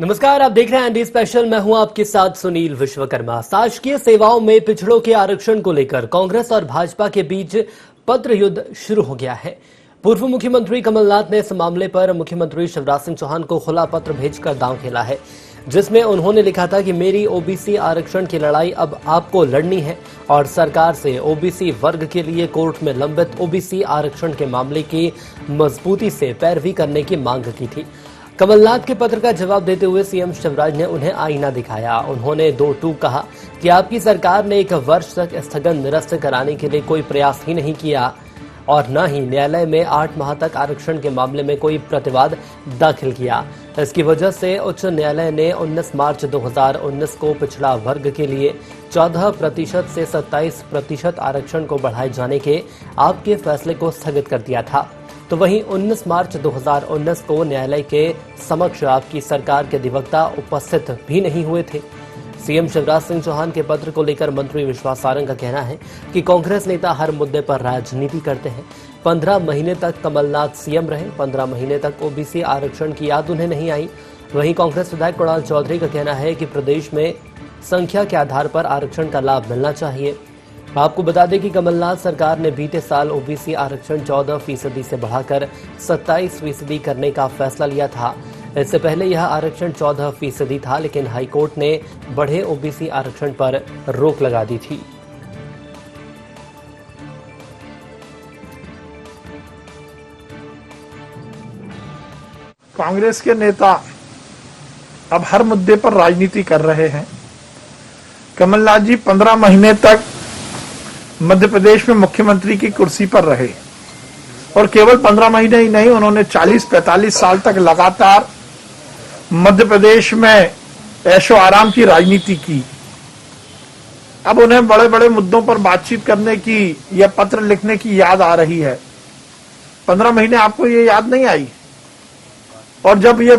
नमस्कार, आप देख रहे हैं एनडी स्पेशल। मैं हूं आपके साथ सुनील विश्वकर्मा। शासकीय सेवाओं में पिछड़ों के आरक्षण को लेकर कांग्रेस और भाजपा के बीच पत्र युद्ध शुरू हो गया है। पूर्व मुख्यमंत्री कमलनाथ ने इस मामले पर मुख्यमंत्री शिवराज सिंह चौहान को खुला पत्र भेजकर दांव खेला है, जिसमें उन्होंने लिखा था कि मेरी ओबीसी आरक्षण की लड़ाई अब आपको लड़नी है और सरकार से ओबीसी वर्ग के लिए कोर्ट में लंबित ओबीसी आरक्षण के मामले की मजबूती से पैरवी करने की मांग की थी। कमलनाथ के पत्र का जवाब देते हुए सीएम शिवराज ने उन्हें आईना दिखाया। उन्होंने दो टूक कहा कि आपकी सरकार ने 1 वर्ष तक स्थगन निरस्त कराने के लिए कोई प्रयास ही नहीं किया और न ही न्यायालय में 8 माह तक आरक्षण के मामले में कोई प्रतिवाद दाखिल किया। इसकी वजह से उच्च न्यायालय ने 19 मार्च 2019 को पिछड़ा वर्ग के लिए 14% से 27% आरक्षण को बढ़ाए जाने के आपके फैसले को स्थगित कर दिया था। तो वहीं 19 मार्च 2019 को न्यायालय के समक्ष आपकी सरकार के अधिवक्ता उपस्थित भी नहीं हुए थे। सीएम शिवराज सिंह चौहान के पत्र को लेकर मंत्री विश्वास सारंग का कहना है कि कांग्रेस नेता हर मुद्दे पर राजनीति करते हैं। 15 महीने तक कमलनाथ सीएम रहे, 15 महीने तक ओबीसी आरक्षण की याद उन्हें नहीं आई। वहीं कांग्रेस विधायक कुणाल चौधरी का कहना है कि प्रदेश में संख्या के आधार पर आरक्षण का लाभ मिलना चाहिए। आपको बता दें कि कमलनाथ सरकार ने बीते साल ओबीसी आरक्षण 14% से बढ़ाकर 27% करने का फैसला लिया था। इससे पहले यह आरक्षण 14% था, लेकिन हाईकोर्ट ने बढ़े ओबीसी आरक्षण पर रोक लगा दी थी। कांग्रेस के नेता अब हर मुद्दे पर राजनीति कर रहे हैं। कमलनाथ जी 15 महीने तक मध्य प्रदेश में मुख्यमंत्री की कुर्सी पर रहे और केवल 15 महीने ही नहीं, उन्होंने 40-45 साल तक लगातार मध्य प्रदेश में ऐशो आराम की राजनीति की। अब उन्हें बड़े बड़े मुद्दों पर बातचीत करने की या पत्र लिखने की याद आ रही है। 15 महीने आपको ये याद नहीं आई? और जब ये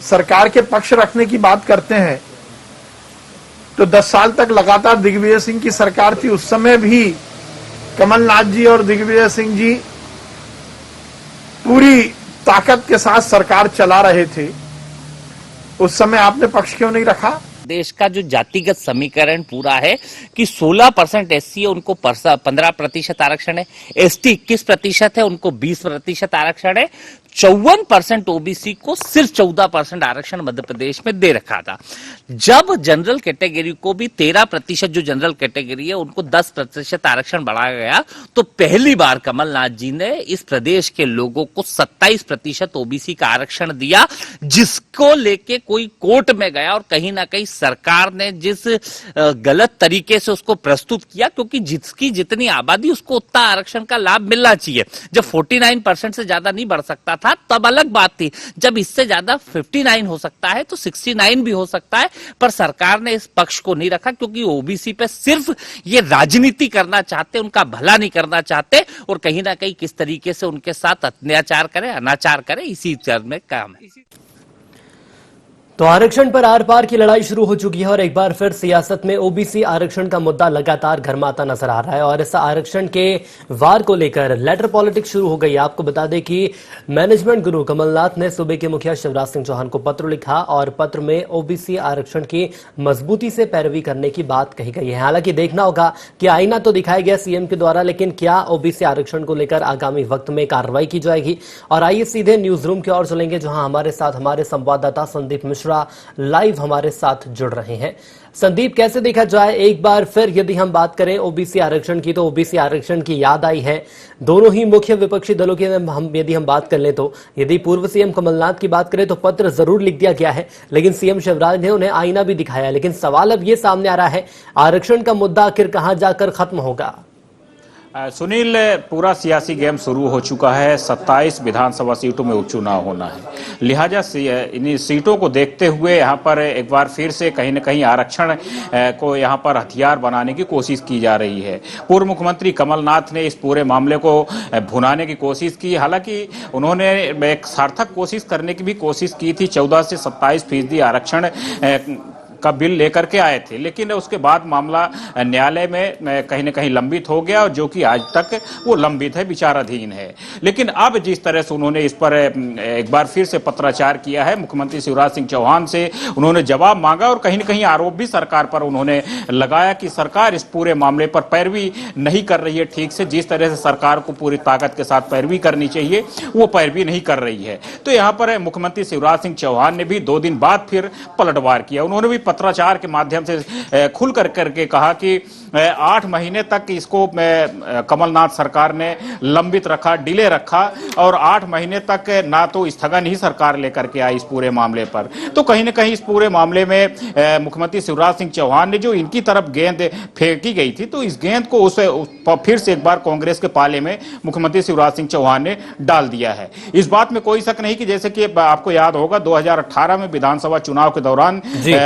सरकार के पक्ष रखने की बात करते हैं तो 10 साल तक लगातार दिग्विजय सिंह की सरकार थी। उस समय भी कमलनाथ जी और दिग्विजय सिंह जी पूरी ताकत के साथ सरकार चला रहे थे। उस समय आपने पक्ष क्यों नहीं रखा? देश का जो जातिगत समीकरण पूरा है कि 16% एससी है, उनको 15% आरक्षण है, एसटी 21% है, उनको 20% आरक्षण है, 54% ओबीसी को सिर्फ 14% आरक्षण मध्य प्रदेश में दे रखा था। जब जनरल कैटेगरी को भी 13% जो जनरल कैटेगरी है उनको 10% आरक्षण बढ़ाया गया, तो पहली बार कमलनाथ जी ने इस प्रदेश के लोगों को 27% ओबीसी का आरक्षण दिया, जिसको लेके कोई कोर्ट में गया और कहीं ना कहीं सरकार ने जिस गलत तरीके से उसको प्रस्तुत किया, क्योंकि जिसकी जितनी आबादी उसको उतना आरक्षण का लाभ मिलना चाहिए। जब 49% से ज्यादा नहीं बढ़ सकता था तब अलग बात थी, जब इससे ज्यादा 59 हो सकता है तो 69 भी हो सकता है, पर सरकार ने इस पक्ष को नहीं रखा क्योंकि ओबीसी पे सिर्फ ये राजनीति करना चाहते, उनका भला नहीं करना चाहते और कहीं ना कहीं किस तरीके से उनके साथ अत्याचार करे, अनाचार करे, इसी चरण में काम है। तो आरक्षण पर आर पार की लड़ाई शुरू हो चुकी है और एक बार फिर सियासत में ओबीसी आरक्षण का मुद्दा लगातार गरमाता नजर आ रहा है और इस आरक्षण के वार को लेकर लेटर पॉलिटिक्स शुरू हो गई। आपको बता दें कि मैनेजमेंट गुरु कमलनाथ ने सूबे के मुखिया शिवराज सिंह चौहान को पत्र लिखा और पत्र में ओबीसी आरक्षण की मजबूती से पैरवी करने की बात कही गई है। हालांकि देखना होगा कि आईना तो दिखाया गया सीएम के द्वारा, लेकिन क्या ओबीसी आरक्षण को लेकर आगामी वक्त में कार्रवाई की जाएगी। और आइए सीधे न्यूज रूम की ओर चलेंगे, जहां हमारे साथ हमारे संवाददाता संदीप मिश्रा लाइव हमारे साथ जुड़ रहे हैं। संदीप, कैसे देखा जाए एक बार फिर यदि हम बात करें ओबीसी आरक्षण की, तो ओबीसी आरक्षण की याद आई है दोनों ही मुख्य विपक्षी दलों की। यदि हम बात कर लें तो यदि पूर्व सीएम कमलनाथ की बात करें तो पत्र जरूर लिख दिया गया है, लेकिन सीएम शिवराज ने उन्हें आईना भी दिखाया। लेकिन सवाल अब यह सामने आ रहा है, आरक्षण का मुद्दा आखिर कहां जाकर खत्म होगा? सुनील, पूरा सियासी गेम शुरू हो चुका है। 27 विधानसभा सीटों में उपचुनाव होना है, लिहाजा इन सीटों को देखते हुए यहाँ पर एक बार फिर से कहीं न कहीं आरक्षण को यहाँ पर हथियार बनाने की कोशिश की जा रही है। पूर्व मुख्यमंत्री कमलनाथ ने इस पूरे मामले को भुनाने की कोशिश की। हालांकि उन्होंने एक सार्थक कोशिश करने की भी कोशिश की थी। 14 से 27% आरक्षण का बिल लेकर के आए थे, लेकिन उसके बाद मामला न्यायालय में कहीं न कहीं लंबित हो गया, और जो कि आज तक वो लंबित है, विचाराधीन है। लेकिन अब जिस तरह से उन्होंने इस पर एक बार फिर से पत्राचार किया है, मुख्यमंत्री शिवराज सिंह चौहान से उन्होंने जवाब मांगा, और कहीं न कहीं आरोप भी सरकार पर उन्होंने लगाया कि सरकार इस पूरे मामले पर पैरवी नहीं कर रही है ठीक से। जिस तरह से सरकार को पूरी ताकत के साथ पैरवी करनी चाहिए, वो पैरवी नहीं कर रही है। तो यहाँ पर मुख्यमंत्री शिवराज सिंह चौहान ने भी 2 दिन बाद फिर पलटवार किया। उन्होंने भी पत्राचार के माध्यम से खुल करके कहा कि 8 महीने तक इसको कमलनाथ सरकार ने लंबित रखा, डिले रखा, और 8 महीने तक ना तो स्थगन ही सरकार लेकर के आई इस पूरे मामले पर। तो कहीं न कहीं इस पूरे मामले में मुख्यमंत्री शिवराज सिंह चौहान ने जो इनकी तरफ गेंद फेंकी गई थी, तो इस गेंद को फिर से एक बार कांग्रेस के पाले में मुख्यमंत्री शिवराज सिंह चौहान ने डाल दिया है। इस बात में कोई शक नहीं कि जैसे कि आपको याद होगा 2018 में विधानसभा चुनाव के दौरान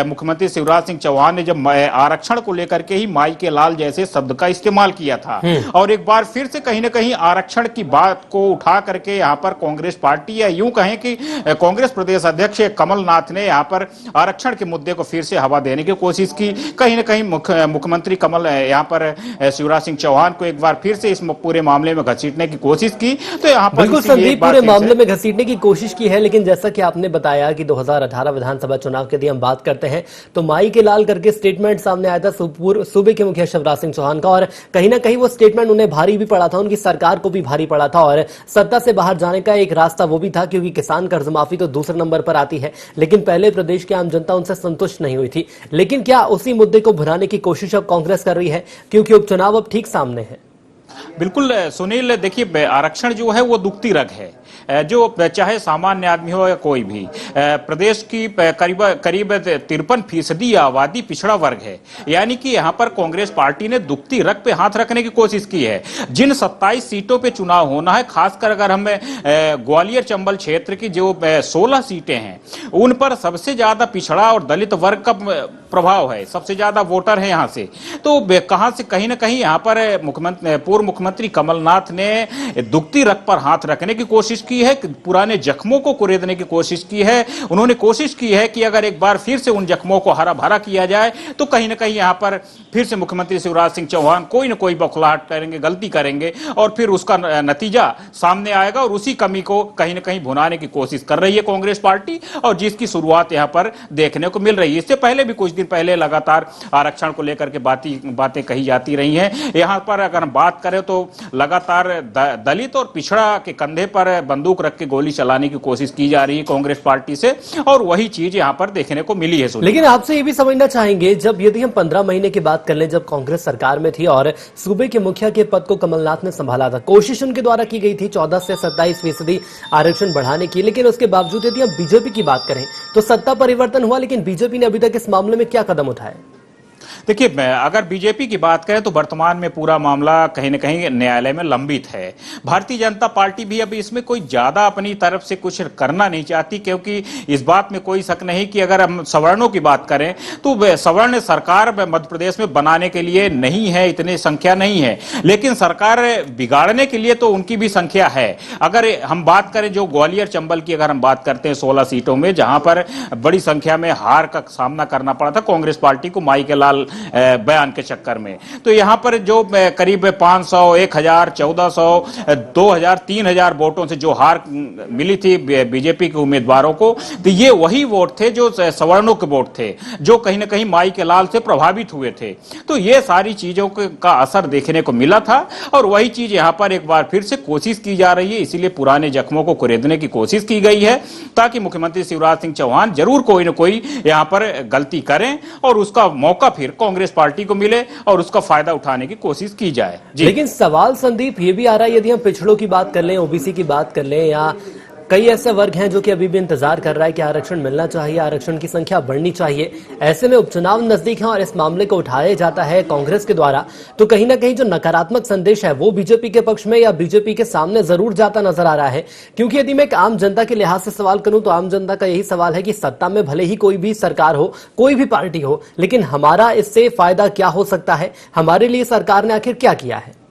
मुख्यमंत्री शिवराज सिंह चौहान ने जब आरक्षण को लेकर के ही माई के लाल जैसे शब्द का इस्तेमाल किया था, और एक बार फिर से कहीं न कहीं आरक्षण की बात को उठा करके यहाँ पर कांग्रेस पार्टी, या यूं कहें कि कांग्रेस प्रदेश अध्यक्ष कमलनाथ ने यहाँ पर आरक्षण के मुद्दे को फिर से हवा देने की कोशिश की। कहीं न कहीं मुख्यमंत्री यहाँ पर शिवराज सिंह चौहान को एक बार फिर से इस पूरे मामले में घसीटने की कोशिश की। तो यहाँ पर बिल्कुल संदीप, पूरे मामले में घसीटने की कोशिश की है, लेकिन जैसा कि आपने बताया कि 2018 विधानसभा चुनाव की यदि हम बात करते हैं तो माई के लाल करके स्टेटमेंट सामने आया था सूबे के मुखिया शिवराज सिंह चौहान का, और कहीं ना कहीं वो स्टेटमेंट उन्हें भारी भी पड़ा था, उनकी सरकार को भी भारी पड़ा था, और सत्ता से बाहर जाने का एक रास्ता वो भी था, क्योंकि किसान कर्ज माफी तो दूसरे नंबर पर आती है, लेकिन पहले प्रदेश की आम जनता उनसे संतुष्ट नहीं हुई थी। लेकिन क्या उसी मुद्दे को भुनाने की कोशिश अब कांग्रेस कर रही है, क्योंकि उपचुनाव अब ठीक सामने है? बिल्कुल सुनील, देखिए आरक्षण जो है वो दुखती रग है, जो चाहे सामान्य आदमी हो या कोई भी। प्रदेश की करीब 53% आबादी पिछड़ा वर्ग है, यानी कि यहाँ पर कांग्रेस पार्टी ने दुखती रग पे हाथ रखने की कोशिश की है। जिन 27 सीटों पे चुनाव होना है, खासकर अगर हम ग्वालियर चंबल क्षेत्र की जो 16 सीटें हैं, उन पर सबसे ज्यादा पिछड़ा और दलित वर्ग का प्रभाव है, सबसे ज्यादा वोटर है यहाँ से। तो कहां से कहीं ना कहीं यहाँ पर पूर्व मुख्यमंत्री कमलनाथ ने दुखती रग पर हाथ रखने की कोशिश की है, पुराने जख्मों को कुरेदने की कोशिश की है। उन्होंने कोशिश की है कि अगर एक बार फिर से उन जख्मों को हरा भरा किया जाए, तो कहीं ना कहीं यहाँ पर फिर से मुख्यमंत्री शिवराज सिंह चौहान कोई ना कोई बौखलाहट करेंगे, गलती करेंगे, और फिर उसका नतीजा सामने आएगा, और उसी कमी को कहीं ना कहीं भुनाने की कोशिश कर रही है कांग्रेस पार्टी, और जिसकी शुरुआत यहाँ पर देखने को मिल रही है। इससे पहले भी कुछ दिन पहले लगातार आरक्षण को लेकर के बातें कही जाती रही हैं। यहाँ पर अगर हम बात करें तो लगातार दलित और पिछड़ा के कंधे पर बंदूक रख के गोली चलाने की कोशिश की जा रही है कांग्रेस पार्टी से, और वही चीज यहाँ पर देखने को मिली है। लेकिन आपसे ये भी समझना चाहेंगे, जब यदि हम 15 महीने की बात कर लें, जब कांग्रेस सरकार में थी और सूबे के मुखिया के पद को कमलनाथ ने संभाला था, कोशिश उनके द्वारा की गई थी 14 से 27% आरक्षण बढ़ाने की, लेकिन उसके बावजूद यदि हम बीजेपी की बात करें तो सत्ता परिवर्तन हुआ, लेकिन बीजेपी ने अभी तक इस मामले में क्या कदम उठाए? देखिए, अगर बीजेपी की बात करें तो वर्तमान में पूरा मामला कहीं न कहीं न्यायालय में लंबित है। भारतीय जनता पार्टी भी अभी इसमें कोई ज्यादा अपनी तरफ से कुछ करना नहीं चाहती, क्योंकि इस बात में कोई शक नहीं कि अगर हम सवर्णों की बात करें तो सवर्ण सरकार मध्य प्रदेश में बनाने के लिए नहीं है, इतनी संख्या नहीं है, लेकिन सरकार बिगाड़ने के लिए तो उनकी भी संख्या है। अगर हम बात करें जो ग्वालियर चंबल की अगर हम बात करते हैं 16 सीटों में, जहां पर बड़ी संख्या में हार का सामना करना पड़ा था कांग्रेस पार्टी को माई के लाल बयान के चक्कर में, तो यहां पर जो करीब 500, 1000, 1400, 2000, 3000 वोटों से जो हार मिली थी बीजेपी के उम्मीदवारों को, तो ये वही वोट थे जो सवर्णों के वोट थे, जो कहीं ना कहीं माई के लाल से प्रभावित हुए थे। तो ये सारी चीजों का असर देखने को मिला था, और वही चीज यहां पर एक बार फिर से कोशिश की जा रही है। इसीलिए पुराने जख्मों को कुरेदने की कोशिश की गई है, ताकि मुख्यमंत्री शिवराज सिंह चौहान जरूर कोई ना कोई यहां पर गलती करें, और उसका मौका फिर कांग्रेस पार्टी को मिले और उसका फायदा उठाने की कोशिश की जाए। लेकिन सवाल संदीप ये भी आ रहा है, यदि हम पिछड़ों की बात कर लें, ओबीसी की बात कर लें, या कई ऐसे वर्ग हैं जो कि अभी भी इंतजार कर रहा है कि आरक्षण मिलना चाहिए, आरक्षण की संख्या बढ़नी चाहिए, ऐसे में उपचुनाव नजदीक है और इस मामले को उठाया जाता है कांग्रेस के द्वारा, तो कहीं ना कहीं जो नकारात्मक संदेश है वो बीजेपी के पक्ष में या बीजेपी के सामने जरूर जाता नजर आ रहा है। क्योंकि यदि मैं एक आम जनता के लिहाज से सवाल करूं तो आम जनता का यही सवाल है कि सत्ता में भले ही कोई भी सरकार हो, कोई भी पार्टी हो, लेकिन हमारा इससे फायदा क्या हो सकता है? हमारे लिए सरकार ने आखिर क्या किया है?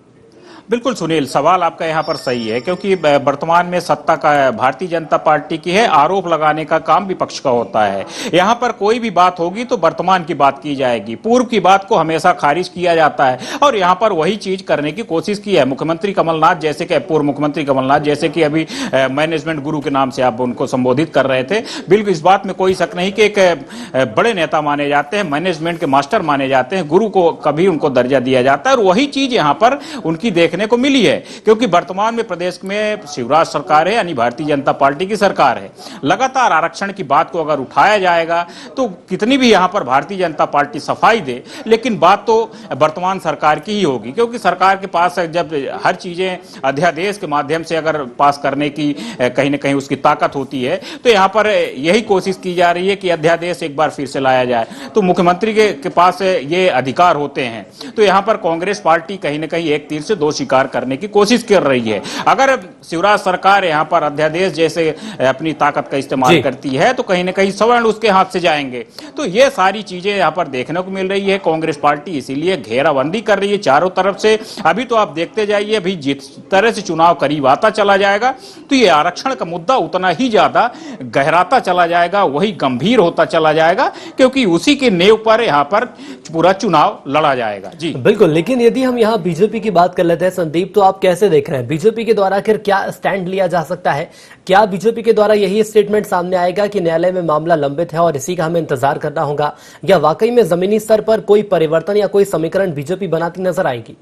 बिल्कुल सुनील, सवाल आपका यहाँ पर सही है, क्योंकि वर्तमान में सत्ता का भारतीय जनता पार्टी की है, आरोप लगाने का काम विपक्ष का होता है। यहाँ पर कोई भी बात होगी तो वर्तमान की बात की जाएगी, पूर्व की बात को हमेशा खारिज किया जाता है। और यहाँ पर वही चीज करने की कोशिश की है मुख्यमंत्री कमलनाथ, जैसे कि पूर्व मुख्यमंत्री कमलनाथ, जैसे कि अभी मैनेजमेंट गुरु के नाम से आप उनको संबोधित कर रहे थे। बिल्कुल इस बात में कोई शक नहीं कि एक बड़े नेता माने जाते हैं, मैनेजमेंट के मास्टर माने जाते हैं, गुरु को कभी उनको दर्जा दिया जाता है। और वही चीज यहाँ पर उनकी देखने को मिली है, क्योंकि वर्तमान में प्रदेश में शिवराज सरकार है, यानी भारतीय जनता पार्टी की सरकार है। लगातार आरक्षण की बात को अगर उठाया जाएगा तो कितनी भी यहां पर भारतीय जनता पार्टी सफाई दे, लेकिन बात तो वर्तमान सरकार की ही होगी, क्योंकि सरकार के पास जब हर चीजें अध्यादेश के माध्यम से अगर पास करने की कहीं ना कहीं उसकी ताकत होती है, तो यहां पर यही कोशिश की जा रही है कि अध्यादेश एक बार फिर से लाया जाए। तो मुख्यमंत्री के पास ये अधिकार होते हैं, तो यहां पर कांग्रेस पार्टी कहीं ना कहीं एक तीर से दो शिकार करने की कोशिश कर रही है। अगर शिवराज सरकार यहां पर अध्यादेश जैसे अपनी ताकत का इस्तेमाल करती है तो कहीं ना कहीं सवर्ण उसके हाथ से जाएंगे। तो ये सारी चीजें यहां पर देखने को मिल रही है। कांग्रेस पार्टी इसीलिए घेराबंदी कर रही है चारों तरफ से। अभी तो आप देखते जाइए, अभी जिस तरह से चुनाव करीब आता चला जाएगा तो ये आरक्षण का मुद्दा उतना ही ज्यादा गहराता चला जाएगा, वही गंभीर होता चला जाएगा, क्योंकि उसी के नेव पर यहां पर पूरा चुनाव लड़ा जाएगा। जी बिल्कुल, लेकिन यदि हम यहाँ बीजेपी की बात कर लेते हैं संदीप, तो आप कैसे देख रहे हैं बीजेपी के द्वारा आखिर क्या स्टैंड लिया जा सकता है? क्या बीजेपी के द्वारा यही स्टेटमेंट सामने आएगा कि न्यायालय में मामला लंबित है और इसी का हमें इंतजार करना होगा, या वाकई में जमीनी स्तर पर कोई परिवर्तन या कोई समीकरण बीजेपी बनाती नजर आएगी?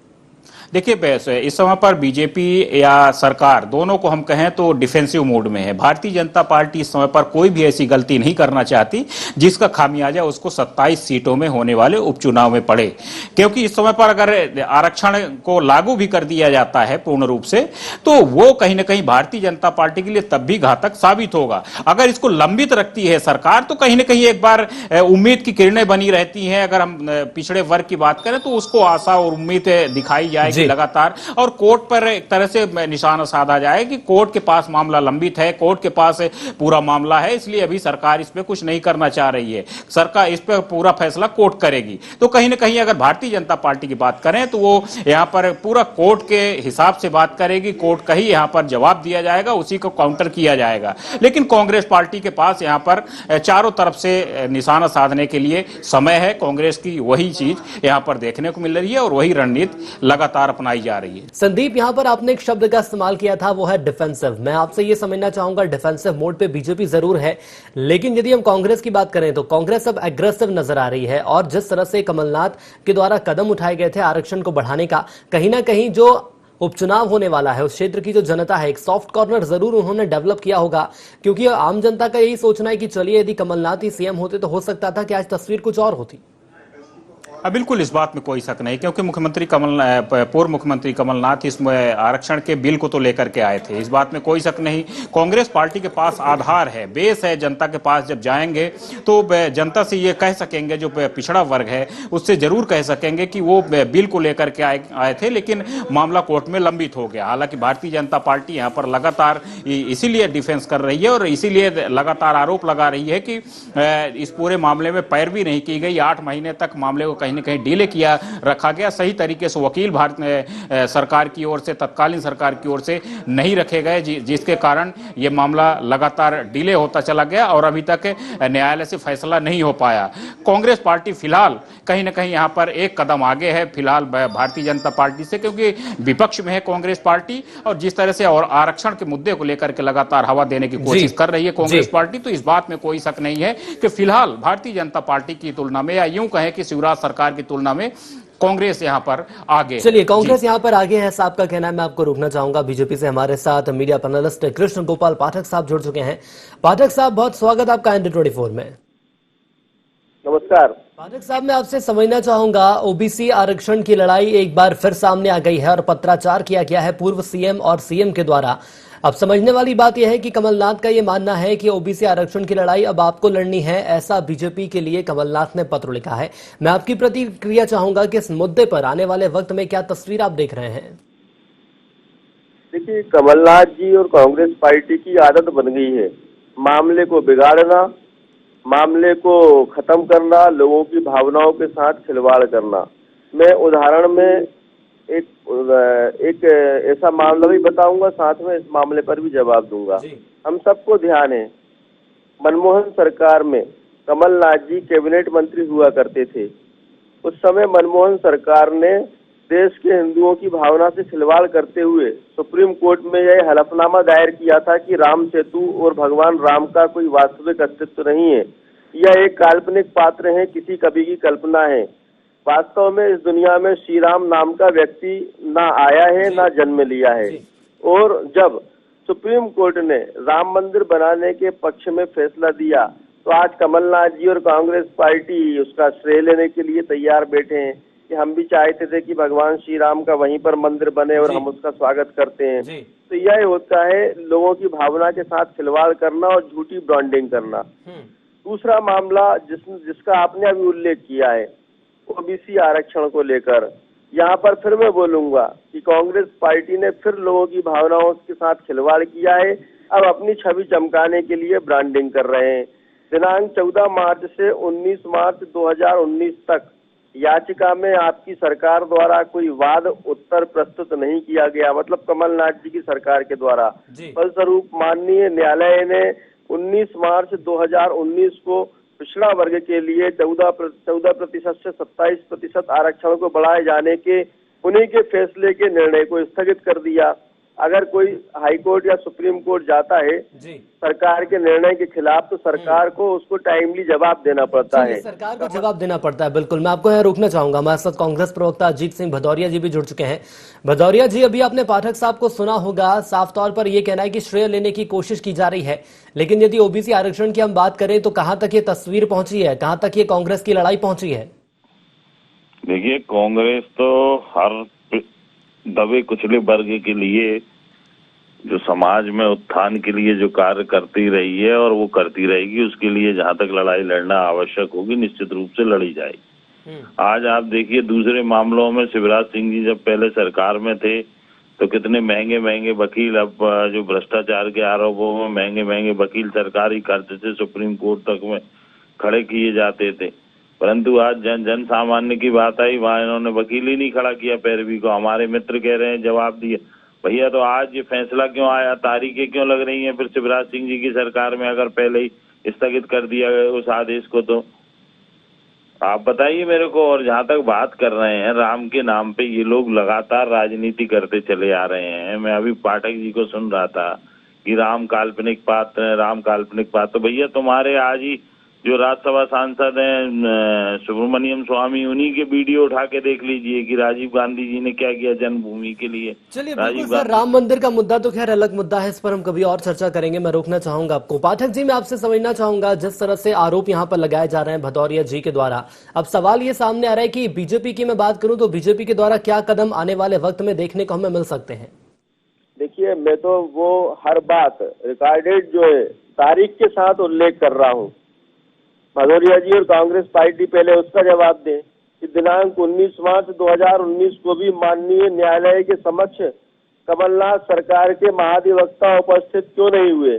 देखिए, इस समय पर बीजेपी या सरकार दोनों को हम कहें तो डिफेंसिव मोड में है। भारतीय जनता पार्टी इस समय पर कोई भी ऐसी गलती नहीं करना चाहती जिसका खामियाजा उसको 27 सीटों में होने वाले उपचुनाव में पड़े, क्योंकि इस समय पर अगर आरक्षण को लागू भी कर दिया जाता है पूर्ण रूप से, तो वो कहीं ना कहीं भारतीय जनता पार्टी के लिए तब भी घातक साबित होगा। अगर इसको लंबित रखती है सरकार तो कहीं ना कहीं एक बार उम्मीद की किरणें बनी रहती हैं। अगर हम पिछड़े वर्ग की बात करें तो उसको आशा और उम्मीद दिखाई जाएगी लगातार, और कोर्ट पर एक तरह से निशाना साधा जाए कि कोर्ट के पास मामला लंबित है, कोर्ट के पास पूरा मामला है, इसलिए अभी सरकार इस पे कुछ नहीं करना चाह रही है। सरकार इस पे पूरा फैसला कोर्ट करेगी। तो कहीं ना कहीं अगर भारतीय जनता पार्टी की बात करें तो वो यहां पर पूरा कोर्ट के हिसाब से बात करेगी, कोर्ट का ही यहां पर जवाब दिया जाएगा, उसी को काउंटर किया जाएगा। लेकिन कांग्रेस पार्टी के पास यहां पर चारों तरफ से निशाना साधने के लिए समय है। कांग्रेस की वही चीज यहां पर देखने को मिल रही है और वही रणनीति लगातार अपनाई जा रही है। संदीप, यहां पर आपने एक शब्द का इस्तेमाल किया था, वो है डिफेंसिव। मैं आपसे ये समझना चाहूंगा, डिफेंसिव मोड पे बीजेपी जरूर है, लेकिन यदि हम कांग्रेस की बात करें तो कांग्रेस अब एग्रेसिव नजर आ रही है। और जिस तरह से कमलनाथ के द्वारा कदम उठाए गए थे आरक्षण को बढ़ाने का, कहीं ना कहीं जो उपचुनाव होने वाला है उस क्षेत्र की जो जनता है, एक सॉफ्ट कॉर्नर जरूर उन्होंने डेवलप किया होगा, क्योंकि आम जनता का यही सोचना है कि चलिए यदि कमलनाथ ही सीएम होते तो हो सकता था कि आज तस्वीर कुछ और होती। बिल्कुल इस बात में कोई शक नहीं, क्योंकि पूर्व मुख्यमंत्री कमलनाथ इसमें आरक्षण के बिल को तो लेकर के आए थे, इस बात में कोई शक नहीं। कांग्रेस पार्टी के पास आधार है, बेस है। जनता के पास जब जाएंगे तो जनता से ये कह सकेंगे, जो पिछड़ा वर्ग है उससे जरूर कह सकेंगे कि वो बिल को लेकर के आए थे, लेकिन मामला कोर्ट में लंबित हो गया। हालांकि भारतीय जनता पार्टी यहाँ पर लगातार इसीलिए डिफेंस कर रही है और इसीलिए लगातार आरोप लगा रही है कि इस पूरे मामले में पैरवी नहीं की गई। 8 महीने तक मामले को कहीं न कहीं डिले किया रखा गया, सही तरीके से वकील सरकार की ओर से, तत्कालीन सरकार की ओर से नहीं रखे गए, जिसके कारण ये मामला लगातार डिले होता चला गया और अभी तक न्यायालय से फैसला नहीं हो पाया। कांग्रेस पार्टी फिलहाल कहीं ना कहीं यहाँ पर एक कदम आगे है फिलहाल भारतीय जनता पार्टी से, क्योंकि विपक्ष में है कांग्रेस पार्टी और जिस तरह से और आरक्षण के मुद्दे को लेकर के लगातार हवा देने की कोशिश कर रही है कांग्रेस पार्टी, तो इस बात में कोई शक नहीं है कि फिलहाल भारतीय जनता पार्टी की तुलना में, या यूं कहें कि शिवराज सरकार की तुलना में, कांग्रेस यहां पर आगे। चलिए, कांग्रेस यहां पर आगे है, साहब का कहना है। मैं आपको रोकना चाहूंगा। बीजेपी से हमारे साथ मीडिया पैनलिस्ट कृष्ण गोपाल पाठक साहब जुड़ चुके हैं। पाठक साहब, बहुत स्वागत आपका इंडिया 24 में। नमस्कार पाठक साहब, मैं आपसे समझना चाहूंगा, ओबीसी आरक्षण की लड़ाई एक बार फिर सामने आ गई है और पत्राचार किया गया है पूर्व सीएम और सीएम के द्वारा। अब समझने वाली बात यह है कि कमलनाथ का यह मानना है कि ओबीसी आरक्षण की लड़ाई अब आपको लड़नी है, ऐसा बीजेपी के लिए कमलनाथ ने पत्र लिखा है। मैं आपकी प्रतिक्रिया चाहूंगा कि इस मुद्दे पर आने वाले वक्त में क्या तस्वीर आप देख रहे हैं? देखिए, कमलनाथ जी और कांग्रेस पार्टी की आदत बन गई है मामले को बिगाड़ना, मामले को खत्म करना, लोगों की भावनाओं के साथ खिलवाड़ करना। मैं उदाहरण में एक ऐसा मामला भी बताऊंगा, साथ में इस मामले पर भी जवाब दूंगा। हम सबको ध्यान है, मनमोहन सरकार में कमलनाथ जी कैबिनेट मंत्री हुआ करते थे। उस समय मनमोहन सरकार ने देश के हिंदुओं की भावना से खिलवाड़ करते हुए सुप्रीम कोर्ट में यह हलफनामा दायर किया था कि राम सेतु और भगवान राम का कोई वास्तविक अस्तित्व नहीं है, यह एक काल्पनिक पात्र है, किसी कवि की कल्पना है। वास्तव में इस दुनिया में श्री राम नाम का व्यक्ति ना आया है ना जन्म लिया है। और जब सुप्रीम कोर्ट ने राम मंदिर बनाने के पक्ष में फैसला दिया तो आज कमलनाथ जी और कांग्रेस पार्टी उसका श्रेय लेने के लिए तैयार बैठे हैं कि हम भी चाहते थे कि भगवान श्री राम का वहीं पर मंदिर बने और हम उसका स्वागत करते हैं। तो यह होता है लोगों की भावना के साथ खिलवाड़ करना और झूठी ब्रांडिंग करना। दूसरा मामला जिसका आपने अभी उल्लेख किया है, ओबीसी आरक्षण को लेकर, यहाँ पर फिर मैं बोलूंगा कि कांग्रेस पार्टी ने फिर लोगों की भावनाओं के साथ खिलवाड़ किया है। अब अपनी छवि चमकाने के लिए ब्रांडिंग कर रहे हैं। दिनांक 14 मार्च से 19 मार्च 2019 तक याचिका में आपकी सरकार द्वारा कोई वाद उत्तर प्रस्तुत नहीं किया गया, मतलब कमलनाथ जी की सरकार के द्वारा। फलस्वरूप माननीय न्यायालय ने 19 मार्च 2019 को पिछड़ा वर्ग के लिए 14% से 27% आरक्षण को बढ़ाए जाने के उन्हीं के फैसले के निर्णय को स्थगित कर दिया। अगर कोई हाईकोर्ट या सुप्रीम कोर्ट जाता है सरकार के निर्णय के खिलाफ तो सरकार को उसको टाइमली जवाब देना पड़ता है। सरकार को जवाब देना पड़ता है, बिल्कुल। मैं आपको यहाँ रोकना चाहूंगा, हमारे साथ कांग्रेस प्रवक्ता अजीत सिंह भदौरिया जी भी जुड़ चुके हैं। भदौरिया जी, अभी आपने पाठक साहब को सुना होगा, साफ तौर पर यह कहना है कि श्रेय लेने की कोशिश की जा रही है, लेकिन यदि ओबीसी आरक्षण की हम बात करें तो कहां तक ये तस्वीर पहुंची है, कहां तक ये कांग्रेस की लड़ाई पहुंची है? देखिए, कांग्रेस तो हर दबे कुचले वर्ग के लिए जो समाज में उत्थान के लिए जो कार्य करती रही है और वो करती रहेगी, उसके लिए जहां तक लड़ाई लड़ना आवश्यक होगी निश्चित रूप से लड़ी जाएगी। आज आप देखिए, दूसरे मामलों में शिवराज सिंह जी जब पहले सरकार में थे तो कितने महंगे महंगे वकील, अब जो भ्रष्टाचार के आरोपों में महंगे महंगे वकील सरकारी खर्च से सुप्रीम कोर्ट तक में खड़े किए जाते थे, परंतु आज जन सामान्य की बात आई, वहां इन्होंने वकील ही नहीं खड़ा किया पैरवी को। हमारे मित्र कह रहे हैं जवाब दिए, भैया तो आज ये फैसला क्यों आया, तारीखें क्यों लग रही हैं फिर शिवराज सिंह जी की सरकार में, अगर पहले ही स्थगित कर दिया गया उस आदेश को, तो आप बताइए मेरे को। और जहां तक बात कर रहे हैं राम के नाम पे, ये लोग लगातार राजनीति करते चले आ रहे हैं। मैं अभी पाठक जी को सुन रहा था कि राम काल्पनिक पात्र है, राम काल्पनिक पात्र। तो भैया तुम्हारे आज ही जो राज्यसभा सांसद हैं सुब्रमण्यम स्वामी, उन्हीं के वीडियो उठा के देख लीजिए कि राजीव गांधी जी ने क्या किया जन्मभूमि के लिए। चलिए बिल्कुल सर, राम मंदिर का मुद्दा तो खैर अलग मुद्दा है, इस पर हम कभी और चर्चा करेंगे। मैं रोकना चाहूंगा आपको। पाठक जी, मैं आपसे समझना चाहूंगा, जिस तरह से आरोप यहाँ पर लगाए जा रहे हैं भदौरिया जी के द्वारा, अब सवाल ये सामने आ रहा है कि बीजेपी की मैं बात करूं तो बीजेपी के द्वारा क्या कदम आने वाले वक्त में देखने को हमें मिल सकते हैं? देखिए, मैं तो वो हर बात रिकॉर्डेड जो है तारीख के साथ उल्लेख कर रहा हूँ। भदौरिया जी और कांग्रेस पार्टी पहले उसका जवाब दें कि दिनांक 19 मार्च 2019 को भी माननीय न्यायालय के समक्ष कमलनाथ सरकार के महाधिवक्ता उपस्थित क्यों नहीं हुए।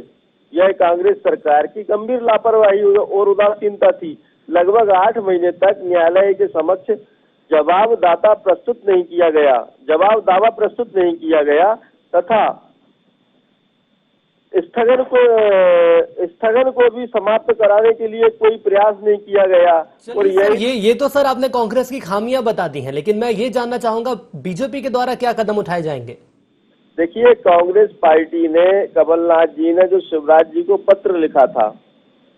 यह कांग्रेस सरकार की गंभीर लापरवाही और उदासीनता थी। लगभग 8 महीने तक न्यायालय के समक्ष जवाब दावा प्रस्तुत नहीं किया गया तथा स्थगन को भी समाप्त कराने के लिए कोई प्रयास नहीं किया गया। और ये तो सर आपने कांग्रेस की खामियां बता दी हैं, लेकिन मैं ये जानना चाहूंगा बीजेपी के द्वारा क्या कदम उठाए जाएंगे? देखिए, कांग्रेस पार्टी ने, कमलनाथ जी ने जो शिवराज जी को पत्र लिखा था,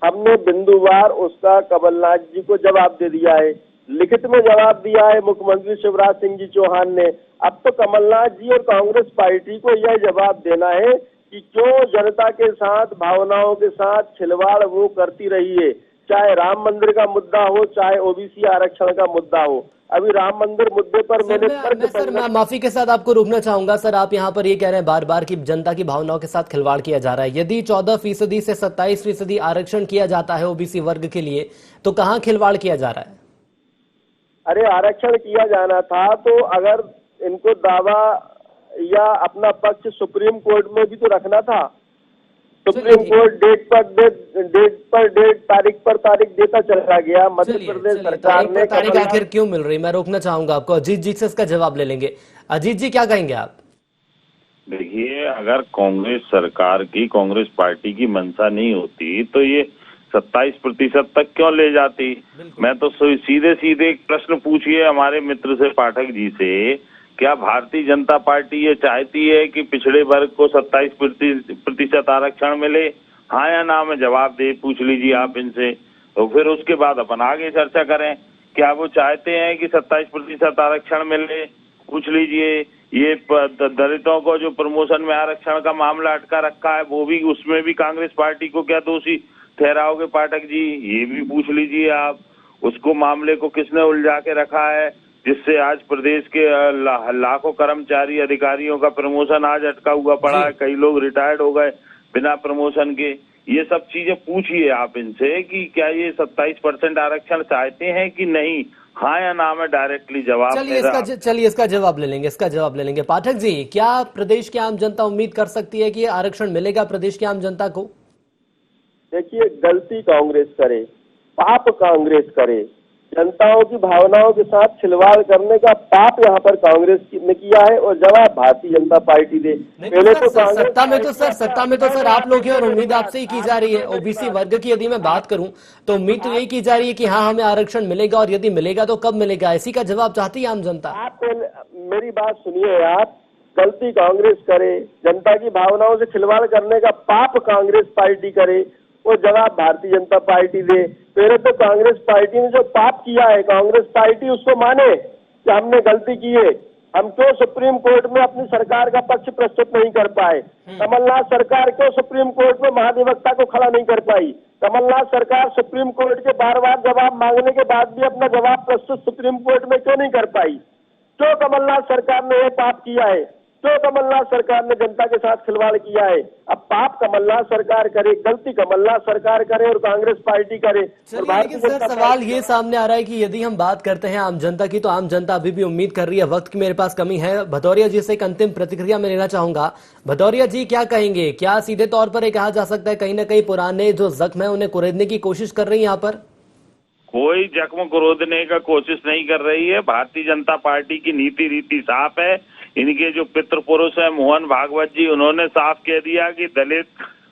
हमने बिंदुवार उसका कमलनाथ जी को जवाब दे दिया है, लिखित में जवाब दिया है मुख्यमंत्री शिवराज सिंह जी चौहान ने। अब तो कमलनाथ जी और कांग्रेस पार्टी को यह जवाब देना है कि क्यों जनता के साथ, भावनाओं के साथ खिलवाड़ वो करती रही है, चाहे राम मंदिर का मुद्दा हो, चाहे ओबीसी आरक्षण का मुद्दा हो। अभी राम मंदिर मुद्दे पर मैं माफी के साथ आपको रोकना चाहूंगा सर, आप यहाँ पर ये कह रहे हैं बार बार कि जनता की भावनाओं के साथ खिलवाड़ किया जा रहा है। यदि 14% से 27% आरक्षण किया जाता है ओबीसी वर्ग के लिए, तो कहाँ खिलवाड़ किया जा रहा है? अरे, आरक्षण किया जाना था तो अगर इनको दावा या अपना पक्ष सुप्रीम कोर्ट में भी तो रखना था। सुप्रीम कोर्ट डेट पर डेट, तारीख पर तारीख देता चला गया। मध्य प्रदेश सरकार ने तारीख आखिर क्यों मिल रही? मैं रोकना चाहूंगा आपको, अजीत जी से इसका जवाब ले लेंगे। अजीत जी क्या कहेंगे आप? देखिए, अगर कांग्रेस सरकार की, कांग्रेस पार्टी की मंशा नहीं होती तो ये 27% तक क्यों ले जाती। मैं तो सीधे सीधे एक प्रश्न पूछिए हमारे मित्र से, पाठक जी से, क्या भारतीय जनता पार्टी ये चाहती है कि पिछड़े वर्ग को 27% आरक्षण मिले? हाँ या ना में जवाब दे, पूछ लीजिए आप इनसे, तो फिर उसके बाद अपन आगे चर्चा करें। क्या वो चाहते हैं कि 27% आरक्षण मिले? पूछ लीजिए। ये दलितों को जो प्रमोशन में आरक्षण का मामला अटका रखा है, वो भी, उसमें भी कांग्रेस पार्टी को क्या दोषी ठहराओगे पाठक जी? ये भी पूछ लीजिए आप। उसको मामले को किसने उलझा के रखा है, जिससे आज प्रदेश के लाखों कर्मचारी अधिकारियों का प्रमोशन आज अटका हुआ पड़ा है, कई लोग रिटायर्ड हो गए बिना प्रमोशन के। ये सब चीजें पूछिए आप इनसे कि क्या ये 27% आरक्षण चाहते हैं कि नहीं, हाँ या ना में डायरेक्टली जवाब। चलिए इसका जवाब ले लेंगे। पाठक जी, क्या प्रदेश की आम जनता उम्मीद कर सकती है कि आरक्षण मिलेगा प्रदेश की आम जनता को? देखिए, गलती कांग्रेस करे, पाप कांग्रेस करे, जनताओं की भावनाओं के साथ खिलवाड़ करने का पाप यहाँ पर कांग्रेस ने किया है और जवाब भारतीय जनता पार्टी दे। पहले तो सत्ता में तो सर आप लोग हैं और उम्मीद आपसे ही की जा रही है। ओबीसी वर्ग की यदि मैं बात करूं तो उम्मीद तो यही की जा रही है कि हाँ हमें आरक्षण मिलेगा, और यदि मिलेगा तो कब मिलेगा, इसी का जवाब चाहती है आम जनता। आप मेरी बात सुनिए, आप गलती कांग्रेस करे, जनता की भावनाओं से खिलवाड़ करने का पाप कांग्रेस पार्टी करे, वो जवाब भारतीय जनता पार्टी दे। पहले तो कांग्रेस पार्टी ने जो पाप किया है, कांग्रेस पार्टी उसको माने कि हमने गलती की है। हम क्यों सुप्रीम कोर्ट में अपनी सरकार का पक्ष प्रस्तुत नहीं कर पाए? कमलनाथ सरकार क्यों सुप्रीम कोर्ट में महाधिवक्ता को खड़ा नहीं कर पाई? कमलनाथ सरकार सुप्रीम कोर्ट के बार बार जवाब मांगने के बाद भी अपना जवाब प्रस्तुत सुप्रीम कोर्ट में क्यों नहीं कर पाई? क्यों कमलनाथ सरकार ने यह पाप किया है? क्यों कमलनाथ सरकार ने जनता के साथ खिलवाड़ किया है? अब पाप कमलनाथ सरकार करे, गलती कमलनाथ सरकार करे और कांग्रेस पार्टी करे। लेकिन सर सवाल ये सामने आ रहा है कि यदि हम बात करते हैं आम जनता की, तो आम जनता अभी भी उम्मीद कर रही है। वक्त की मेरे पास कमी है। भदौरिया जी से एक अंतिम प्रतिक्रिया मैं लेना चाहूंगा। भदौरिया जी क्या कहेंगे? क्या सीधे तौर पर कहा जा सकता है कहीं ना कहीं पुराने जो जख्म है उन्हें कुरेदने की कोशिश कर रही है यहाँ पर? कोई जख्म कुरेदने का कोशिश नहीं कर रही है। भारतीय जनता पार्टी की नीति रीति साफ है। इनके जो पितृ पुरुष है मोहन भागवत जी, उन्होंने साफ कह दिया कि दलित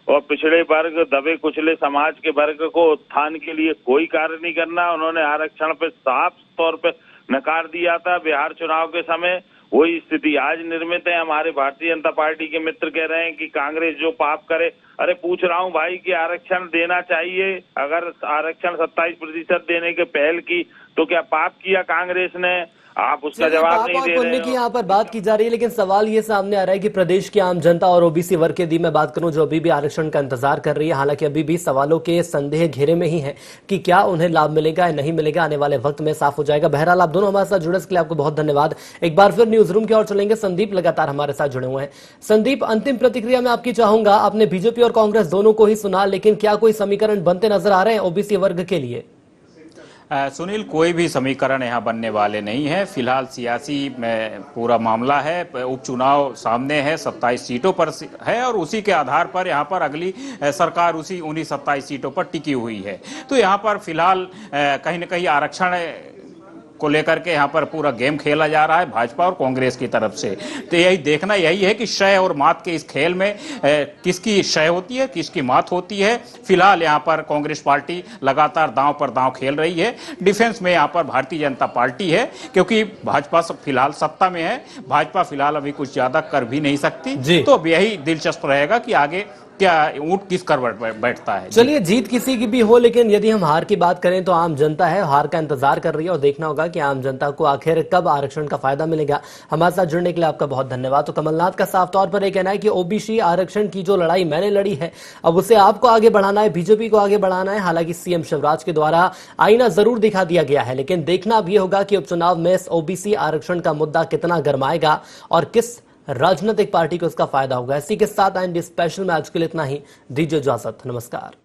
और पिछड़े वर्ग, दबे कुचले समाज के वर्ग को उत्थान के लिए कोई कार्य नहीं करना। उन्होंने आरक्षण पे साफ तौर पे नकार दिया था बिहार चुनाव के समय। वही स्थिति आज निर्मित है। हमारे भारतीय जनता पार्टी के मित्र कह रहे हैं कि कांग्रेस जो पाप करे, अरे पूछ रहा हूं भाई कि आरक्षण देना चाहिए। अगर आरक्षण 27% देने के पहल की तो क्या पाप किया कांग्रेस ने? आप उसका जवाब नहीं दे रहे हो। की यहाँ पर बात की जा रही है, लेकिन सवाल ये सामने आ रहा है कि प्रदेश की आम जनता और ओबीसी वर्ग की यदि मैं बात करूं जो अभी भी आरक्षण का इंतजार कर रही है, हालांकि अभी भी सवालों के संदेह घेरे में ही है कि क्या उन्हें लाभ मिलेगा या नहीं मिलेगा, आने वाले वक्त में साफ हो जाएगा। बहरहाल आप दोनों हमारे साथ जुड़े इसके लिए आपको बहुत धन्यवाद। एक बार फिर न्यूज रूम की ओर चलेंगे। संदीप लगातार हमारे साथ जुड़े हुए हैं। संदीप, अंतिम प्रतिक्रिया में आपकी चाहूंगा। आपने बीजेपी और कांग्रेस दोनों को ही सुना, लेकिन क्या कोई समीकरण बनते नजर आ रहे हैं ओबीसी वर्ग के लिए? सुनील, कोई भी समीकरण यहाँ बनने वाले नहीं है। फिलहाल सियासी पूरा मामला है। उपचुनाव सामने है, 27 सीटों पर है और उसी के आधार पर यहाँ पर अगली सरकार उन्हीं 27 सीटों पर टिकी हुई है। तो यहाँ पर फिलहाल कहीं न कहीं आरक्षण को लेकर के यहाँ पर पूरा गेम खेला जा रहा है भाजपा और कांग्रेस की तरफ से। तो यही देखना यही है कि शय और मात के इस खेल में किसकी शय होती है, किसकी मात होती है। फिलहाल यहाँ पर कांग्रेस पार्टी लगातार दांव पर दांव खेल रही है। डिफेंस में यहाँ पर भारतीय जनता पार्टी है, क्योंकि भाजपा फिलहाल सत्ता में है। भाजपा फिलहाल अभी कुछ ज्यादा कर भी नहीं सकती। तो अब यही दिलचस्प रहेगा कि आगे क्या ऊंट किस कर बैठता है। चलिए, जीत किसी की भी हो, लेकिन यदि हम हार की बात करें तो आम जनता है, हार का इंतजार कर रही है और देखना होगा कि आम जनता को आखिर कब आरक्षण का फायदा मिलेगा। हमारे साथ जुड़ने के लिए आपका बहुत धन्यवाद। तो कमलनाथ का साफ तौर पर यह कहना है कि ओबीसी आरक्षण की जो लड़ाई मैंने लड़ी है, अब उसे आपको आगे बढ़ाना है, बीजेपी को आगे बढ़ाना है। हालांकि सीएम शिवराज के द्वारा आईना जरूर दिखा दिया गया है, लेकिन देखना भी होगा कि उपचुनाव में ओबीसी आरक्षण का मुद्दा कितना गरमाएगा और किस राजनीतिक पार्टी को इसका फायदा होगा। इसी के साथ एंड स्पेशल में आज के लिए इतना ही। दीजिए इजाजत, नमस्कार।